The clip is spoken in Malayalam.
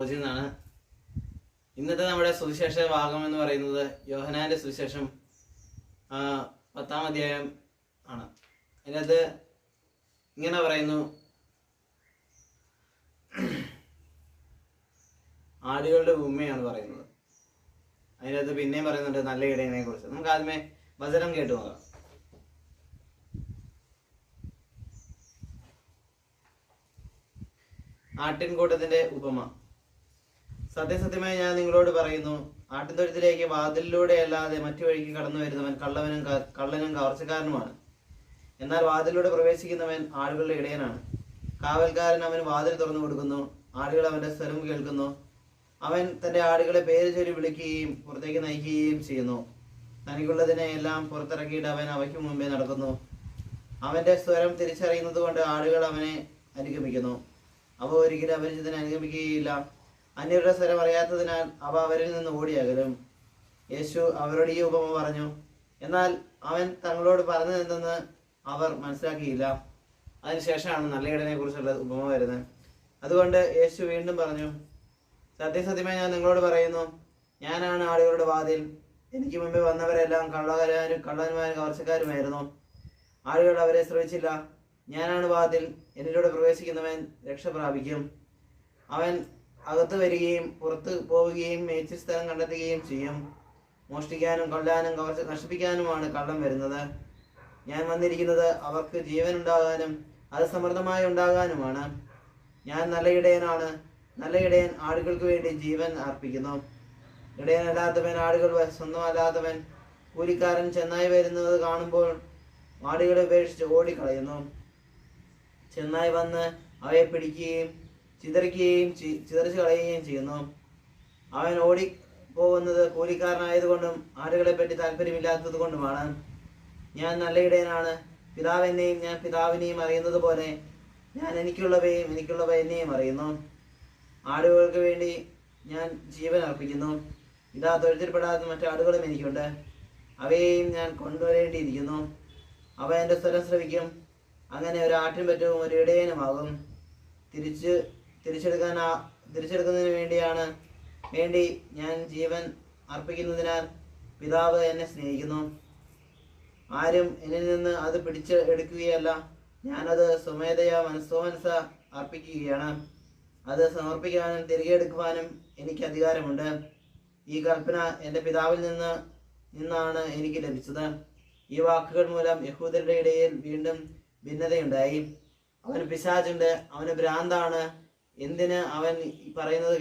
എന്നാണ്. ഇന്നത്തെ നമ്മുടെ സുവിശേഷ ഭാഗം എന്ന് പറയുന്നത് യോഹന്നാന്റെ സുവിശേഷം 10-ാം അധ്യായം ആണ്. അതിനകത്ത് ഇങ്ങനെ പറയുന്നു, ആടുകളുടെ ഉമ്മയാണ് പറയുന്നത്. അതിനകത്ത് പിന്നെയും പറയുന്നുണ്ട് നല്ല ഇടയനെ കുറിച്ച്. നമുക്ക് ആദ്യമേ വചനം കേട്ടു നോക്കാം. ആട്ടിൻകൂട്ടത്തിന്റെ ഉപമ. സത്യസത്യമായി ഞാൻ നിങ്ങളോട് പറയുന്നു, ആട്ടിൻതൊഴുത്തിലേക്ക് വാതിലിലൂടെ അല്ലാതെ മറ്റു വഴിക്ക് കടന്നു വരുന്നവൻ കള്ളനും കവർച്ചക്കാരനുമാണ്. എന്നാൽ വാതിലിലൂടെ പ്രവേശിക്കുന്നവൻ ആടുകളുടെ ഇടയനാണ്. കാവൽക്കാരൻ അവന് വാതിൽ തുറന്നു കൊടുക്കുന്നു. ആടുകൾ അവന്റെ സ്വരം കേൾക്കുന്നു. അവൻ തന്റെ ആടുകളെ പേര് ചൊല്ലി വിളിക്കുകയും പുറത്തേക്ക് നയിക്കുകയും ചെയ്യുന്നു. തനിക്കുള്ളതിനെ എല്ലാം പുറത്തിറക്കിയിട്ട് അവൻ അവയ്ക്ക് മുമ്പേ നടക്കുന്നു. അവന്റെ സ്വരം തിരിച്ചറിയുന്നത് കൊണ്ട് ആടുകൾ അവനെ അനുഗമിക്കുന്നു. അവ ഒരിക്കലും അപരിചിതനെ അനുഗമിക്കുകയില്ല. അന്യരുടെ സ്വരം അറിയാത്തതിനാൽ അവ അവരിൽ നിന്ന് ഓടിയകലും. യേശു അവരോട് ഈ ഉപമ പറഞ്ഞു. എന്നാൽ അവൻ തങ്ങളോട് പറഞ്ഞതെന്തെന്ന് അവർ മനസ്സിലാക്കിയില്ല. അതിനുശേഷമാണ് നല്ല ഇടനെ കുറിച്ചുള്ള ഉപമ വരുന്നത്. അതുകൊണ്ട് യേശു വീണ്ടും പറഞ്ഞു, സത്യസത്യമായി ഞാൻ നിങ്ങളോട് പറയുന്നു, ഞാനാണ് ആടുകളുടെ വാതിൽ. എനിക്ക് മുമ്പേ വന്നവരെല്ലാം കള്ളന്മാരും കവർച്ചക്കാരുമായിരുന്നു. ആടുകൾ അവരെ ശ്രമിച്ചില്ല. ഞാനാണ് വാതിൽ. എന്നിലൂടെ പ്രവേശിക്കുന്നവൻ രക്ഷ പ്രാപിക്കും. അവൻ അകത്ത് വരികയും പുറത്ത് പോവുകയും മേച്ചിൽ സ്ഥലം കണ്ടെത്തുകയും ചെയ്യും. മോഷ്ടിക്കാനും കൊല്ലാനും നശിപ്പിക്കാനുമാണ് കള്ളം വരുന്നത്. ഞാൻ വന്നിരിക്കുന്നത് അവർക്ക് ജീവൻ ഉണ്ടാകാനും അത് സമൃദ്ധമായി ഉണ്ടാകാനുമാണ്. ഞാൻ നല്ല ഇടയനാണ്. നല്ല ഇടയൻ ആടുകൾക്ക് വേണ്ടി ജീവൻ അർപ്പിക്കുന്നു. ഇടയനല്ലാത്തവൻ, ആടുകൾ സ്വന്തമല്ലാത്തവൻ, കൂലിക്കാരൻ ചെന്നായി വരുന്നത് കാണുമ്പോൾ ആടുകളെ ഉപേക്ഷിച്ച് ഓടിക്കളയുന്നു. ചെന്നായി വന്ന് അവയെ പിടിക്കുകയും ചിതറിച്ച് കളയുകയും ചെയ്യുന്നു. അവൻ ഓടിപ്പോകുന്നത് കൂലിക്കാരനായതുകൊണ്ടും ആടുകളെ പറ്റി താല്പര്യമില്ലാത്തത് കൊണ്ടുമാണ്. ഞാൻ നല്ല ഇടയനാണ്. പിതാവ് എന്നെയും ഞാൻ പിതാവിനെയും അറിയുന്നത് പോലെ ഞാൻ എനിക്കുള്ളവ എന്നെയും അറിയുന്നു. ആടുകൾക്ക് വേണ്ടി ഞാൻ ജീവൻ അർപ്പിക്കുന്നു. ഇതാ, തൊഴുത്തിൽപ്പെടാത്ത മറ്റു ആടുകളും എനിക്കുണ്ട്. അവയെയും ഞാൻ കൊണ്ടുവരേണ്ടിയിരിക്കുന്നു. അവ എൻ്റെ സ്വരം ശ്രവിക്കും. അങ്ങനെ ഒരു ആട്ടിൻപറ്റവും ഒരു ഇടയനുമാകും. തിരിച്ചെടുക്കുന്നതിന് വേണ്ടി ഞാൻ ജീവൻ അർപ്പിക്കുന്നതിനാൽ പിതാവ് എന്നെ സ്നേഹിക്കുന്നു. ആരും എന്നിൽ നിന്ന് അത് പിടിച്ചെടുക്കുകയല്ല. ഞാനത് സ്വമേധയാ മനസ്സോമനസ അർപ്പിക്കുകയാണ്. അത് സമർപ്പിക്കാനും തിരികെ എടുക്കുവാനും എനിക്ക് അധികാരമുണ്ട്. ഈ കൽപ്പന എൻ്റെ പിതാവിൽ നിന്നാണ് എനിക്ക് ലഭിച്ചത്. ഈ വാക്കുകൾ മൂലം യഹൂദരുടെ ഇടയിൽ വീണ്ടും ഭിന്നതയുണ്ടായി. അവന് പിശാചുണ്ട്, അവന് ഭ്രാന്താണ്. എന്തിന് അവൻ പറയുന്നത്